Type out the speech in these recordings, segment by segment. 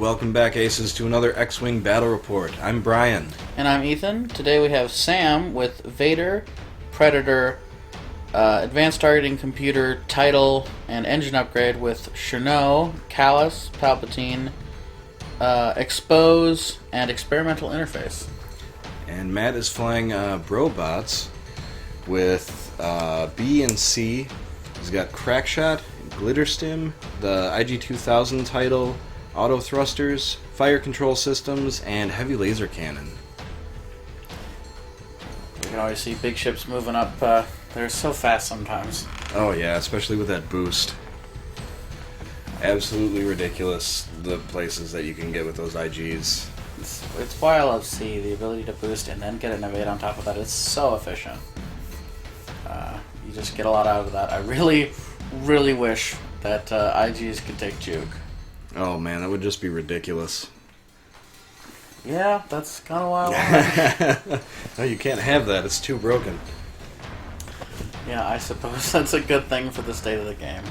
welcome back, Aces, to another X-Wing Battle Report. I'm Brian. And I'm Ethan. Today we have Sam with Vader, Predator, Advanced Targeting Computer, Title, and Engine Upgrade with Chiraneau, Kallus, Palpatine, Expose, and Experimental Interface. And Matt is flying Brobots with B and C. He's got Crackshot, Glitterstim, the IG-2000 title, auto thrusters, fire control systems, and heavy laser cannon. You can always see big ships moving up. They're so fast sometimes. Oh yeah, especially with that boost. Absolutely ridiculous, the places that you can get with those IGs. It's why I love C. The ability to boost and then get an evade on top of that is so efficient. You just get a lot out of that. I really wish that IGs could take juke. Oh man, that would just be ridiculous. Yeah, that's kind of why I want it. No, you can't have that. It's too broken. Yeah, I suppose that's a good thing for the state of the game.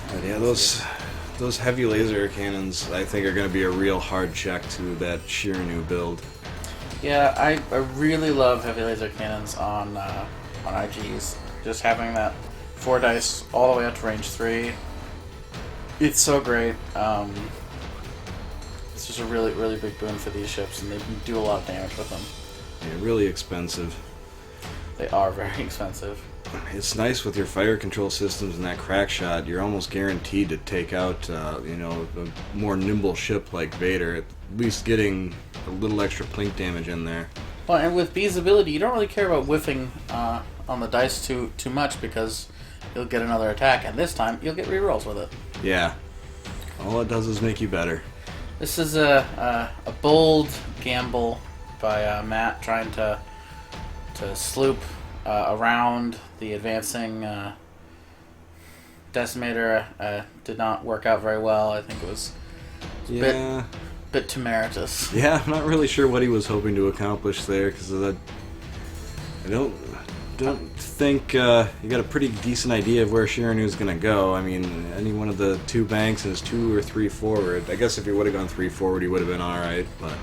But yeah, those heavy laser cannons, I think, are going to be a real hard check to that Chiraneau build. Yeah, I really love heavy laser cannons on IGs. Just having that 4 dice all the way up to range 3. It's so great. It's just a really big boon for these ships, and they can do a lot of damage with them. Yeah, really expensive. They are very expensive. It's nice with your fire control systems and that crack shot. You're almost guaranteed to take out, a more nimble ship like Vader. At least getting a little extra plink damage in there. Well, and with B's ability, you don't really care about whiffing on the dice too much because you'll get another attack, and this time you'll get rerolls with it. Yeah. All it does is make you better. This is a bold gamble by Matt trying to sloop around the advancing decimator. Did not work out very well. I think it was a bit temeritus. Yeah, I'm not really sure what he was hoping to accomplish there, because I don't think you got a pretty decent idea of where Chiraneau's going to go. I mean, any one of the 2 banks and his 2 or 3 forward. I guess if he would have gone 3 forward, he would have been alright, but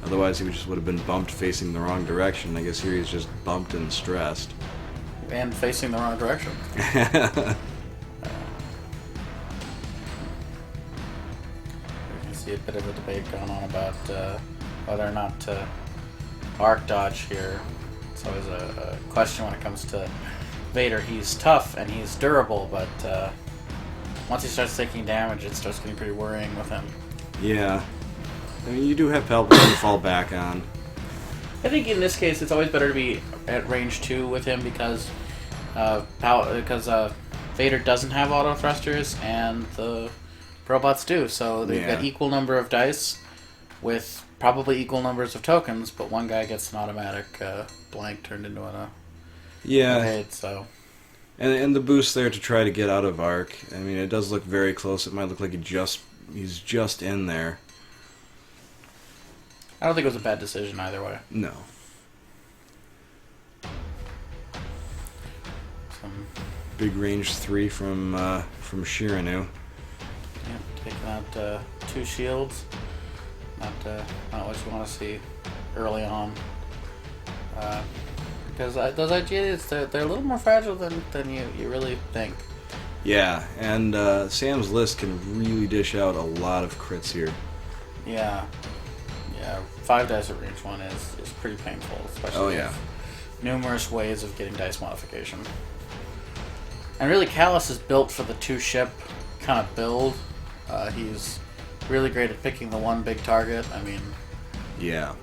otherwise he just would have been bumped facing the wrong direction. I guess here he's just bumped and stressed. And facing the wrong direction. You can see a bit of a debate going on about whether or not to arc dodge here. It's always a question when it comes to Vader. He's tough and he's durable, but once he starts taking damage, it starts getting pretty worrying with him. Yeah. I mean, you do have Palpatine to fall back on. I think in this case, it's always better to be at range 2 with him because Vader doesn't have auto thrusters and the Brobots do. So they've got equal number of dice with probably equal numbers of tokens, but one guy gets an automatic blank turned into an evade. So. And the boost there to try to get out of arc. I mean, it does look very close. It might look like he's just in there. I don't think it was a bad decision either way. No. Some big range 3 from Chiraneau. Yep, taking out 2 shields. Not what you want to see early on. Because those IGs, they're a little more fragile than you really think. Yeah, and Sam's list can really dish out a lot of crits here. Yeah. 5 dice at range 1 is pretty painful, especially with numerous ways of getting dice modification. And really, Kallus is built for the 2-ship kind of build. He's really great at picking the one big target. I mean,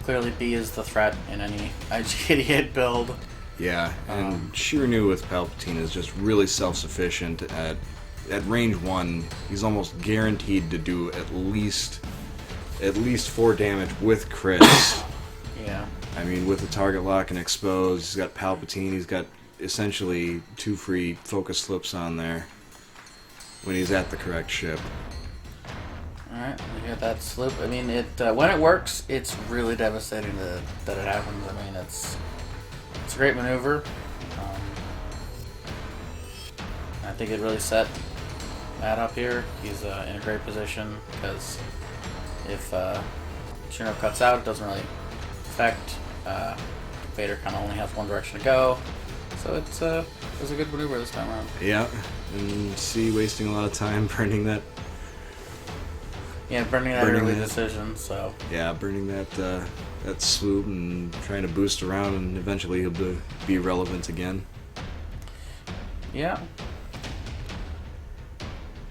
clearly B is the threat in any IG-88 build. Yeah, and Chiraneau with Palpatine is just really self-sufficient. At range 1, he's almost guaranteed to do at least 4 damage with crits. Yeah. I mean, with the target lock and expose, he's got Palpatine, he's got essentially 2 free focus slips on there when he's at the correct ship. Alright, we got that slip. I mean, when it works, it's really devastating that it happens. I mean, it's a great maneuver. I think it really set that up here. He's in a great position because if Chiraneau cuts out, it doesn't really affect. Vader kind of only has one direction to go, so it was a good maneuver this time around. Yeah, and see, wasting a lot of time burning that. Yeah, burning that early decision. So yeah, burning that swoop and trying to boost around, and eventually he'll be relevant again. Yeah.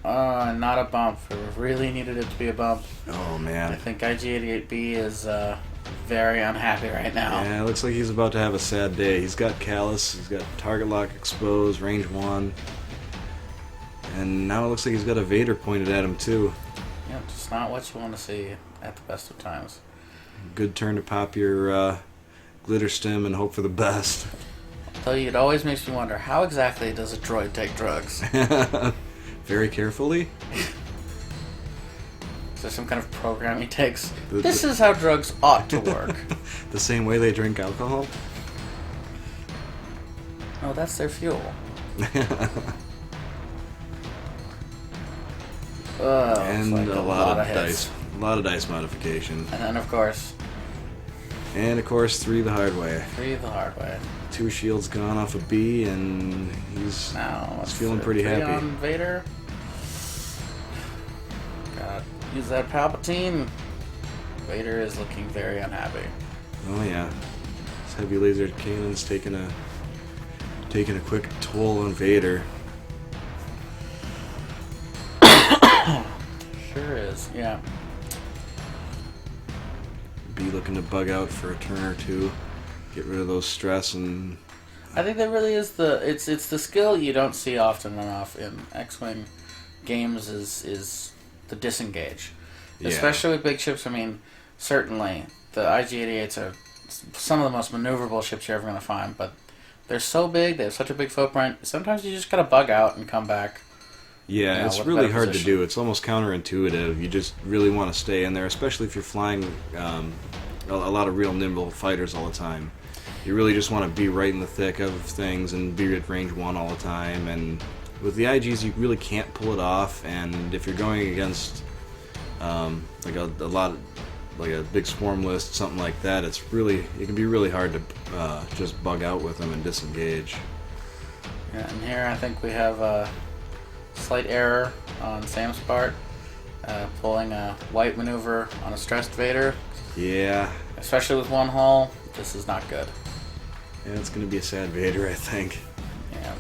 Not a bump. We really needed it to be a bump. Oh man. I think IG-88B is very unhappy right now. Yeah, it looks like he's about to have a sad day. He's got Kallus, he's got target lock exposed, range 1, and now it looks like he's got a Vader pointed at him too. Yeah, just not what you want to see at the best of times. Good turn to pop your Glitterstim and hope for the best. I'll tell you, it always makes me wonder, how exactly does a droid take drugs? Very carefully. Is there some kind of program he takes? This is how drugs ought to work. The same way they drink alcohol? No, that's their fuel. And like a lot of hits. dice. A lot of dice modification. And then, of course... And, of course, 3 the hard way. 3 the hard way. 2 shields gone off a B, and he's feeling pretty happy. On Vader. Gotta use that Palpatine. Vader is looking very unhappy. Oh yeah, this heavy laser cannon's taking a quick toll on Vader. Sure is, yeah. Be looking to bug out for a turn or two, get rid of those stress, and I think that really is it's the skill you don't see often enough in X-Wing games is the disengage. Yeah. Especially with big ships. I mean, certainly the IG-88s are some of the most maneuverable ships you're ever going to find, but they're so big, they have such a big footprint, sometimes you just got to bug out and come back. yeah, it's really hard to do. It's almost counterintuitive. You just really want to stay in there, especially if you're flying a lot of real nimble fighters all the time. You really just want to be right in the thick of things and be at range 1 all the time. And with the IGs, you really can't pull it off. And if you're going against like a big swarm list, something like that, it can be really hard to just bug out with them and disengage. Yeah, and here I think we have a slight error on Sam's part, pulling a white maneuver on a stressed Vader. Yeah. Especially with 1 hull, this is not good. Yeah, it's going to be a sad Vader, I think. Yeah.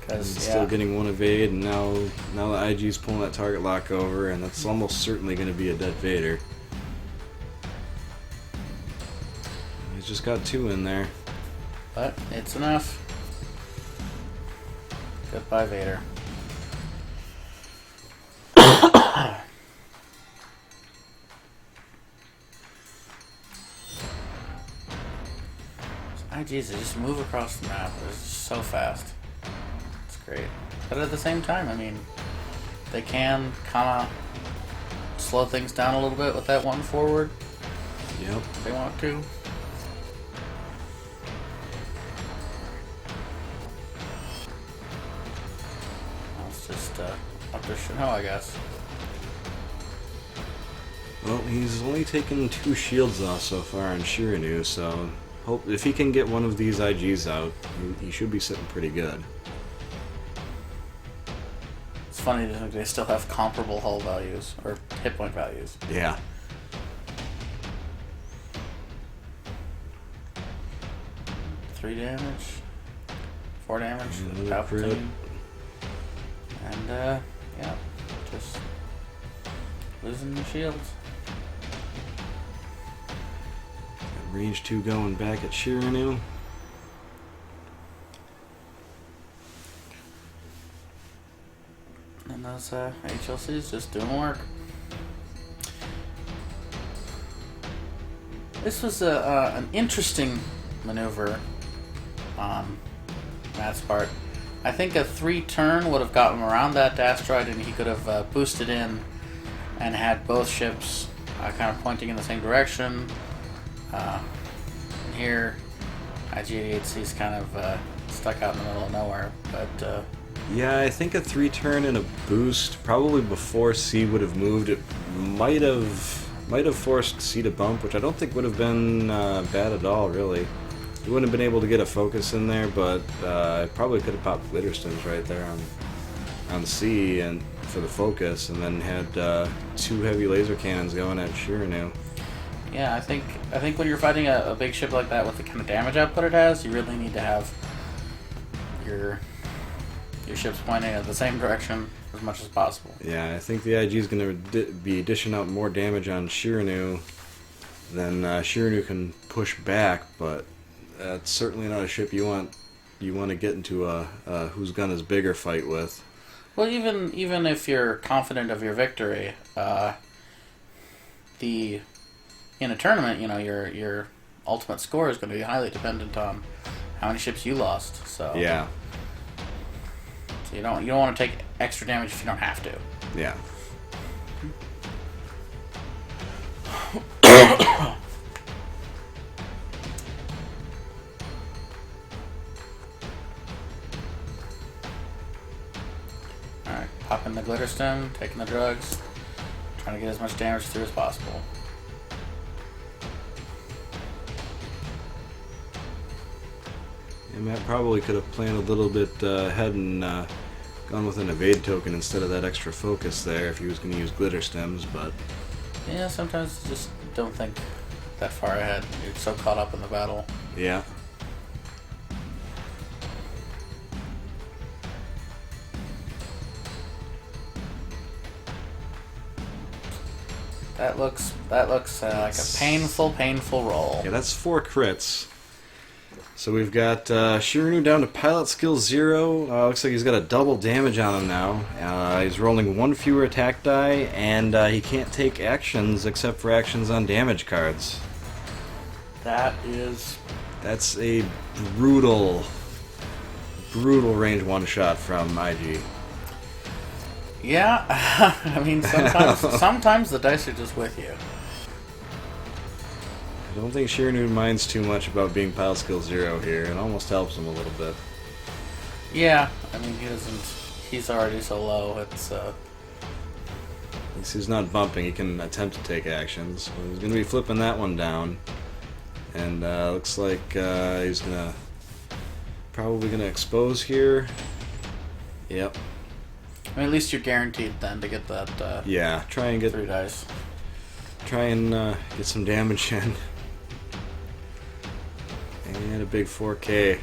Because still getting 1 evade, and now the IG's pulling that target lock over, and that's almost certainly going to be a dead Vader. He's just got 2 in there. But it's enough. Goodbye, Vader. IGs, they just move across the map. It's just so fast. It's great. But at the same time, I mean, they can kind of slow things down a little bit with that 1 forward. Yep. If they want to. It's just up to Chiraneau, I guess. Well, he's only taken 2 shields off so far on Chiraneau, so hope if he can get one of these IGs out, he should be sitting pretty good. It's funny to think they still have comparable hull values, or hit point values. Yeah. Three damage, 4 damage, Another crit. Palpatine. And, yeah, just losing the shields. Range 2 going back at Chiraneau. And those HLCs just doing work. This was an interesting maneuver on Matt's part. I think a 3-turn would have gotten him around that asteroid, and he could have boosted in and had both ships kind of pointing in the same direction. And here, IG-88C's kind of stuck out in the middle of nowhere, but Yeah, I think a 3-turn and a boost, probably before C would have moved, it might have forced C to bump, which I don't think would have been bad at all, really. You wouldn't have been able to get a focus in there, but I probably could have popped Glitterstims right there on C and for the focus, and then had 2 heavy laser cannons going at Chiraneau. Yeah, I think when you're fighting a big ship like that with the kind of damage output it has, you really need to have your ships pointing at the same direction as much as possible. Yeah, I think the IG is going to be dishing out more damage on Chiraneau than Chiraneau can push back, but that's certainly not a ship you want to get into a whose gun is bigger fight with. Well, even if you're confident of your victory, in a tournament, your ultimate score is going to be highly dependent on how many ships you lost. So yeah. So you don't want to take extra damage if you don't have to. Yeah. Alright, popping the Glitterstim, taking the drugs, trying to get as much damage through as possible. Yeah, Matt probably could have planned a little bit ahead and gone with an evade token instead of that extra focus there if he was going to use Glitterstims, but... Yeah, sometimes you just don't think that far ahead. You're so caught up in the battle. Yeah. That looks like a painful roll. Yeah, that's 4 crits. So we've got Chiraneau down to pilot skill 0. Looks like he's got a double damage on him now. He's rolling 1 fewer attack die, and he can't take actions except for actions on damage cards. That's a brutal range one-shot from IG. Yeah, I mean, sometimes the dice are just with you. I don't think Chiraneau minds too much about being pilot skill 0 here. It almost helps him a little bit. Yeah, I mean, he's already so low, it's... At least he's not bumping, he can attempt to take actions. So he's going to be flipping that one down. And looks like he's probably going to expose here. Yep. I mean, at least you're guaranteed then to get that yeah, try and get 3 dice. Try and get some damage in. And a big 4K.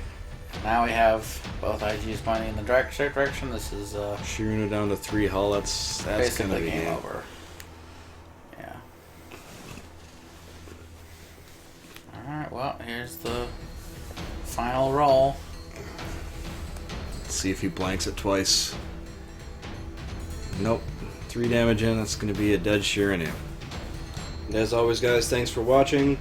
Now we have both IGs pointing in the straight direction. This is Chiraneau down to 3 hull. That's basically kind of game over. Yeah. Alright, well, here's the final roll. Let's see if he blanks it twice. Nope. 3 damage in. That's going to be a dead Chiraneau. And as always, guys, thanks for watching.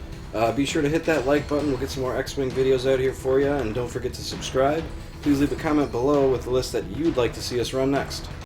Be sure to hit that like button. We'll get some more X-Wing videos out here for you. And don't forget to subscribe. Please leave a comment below with the list that you'd like to see us run next.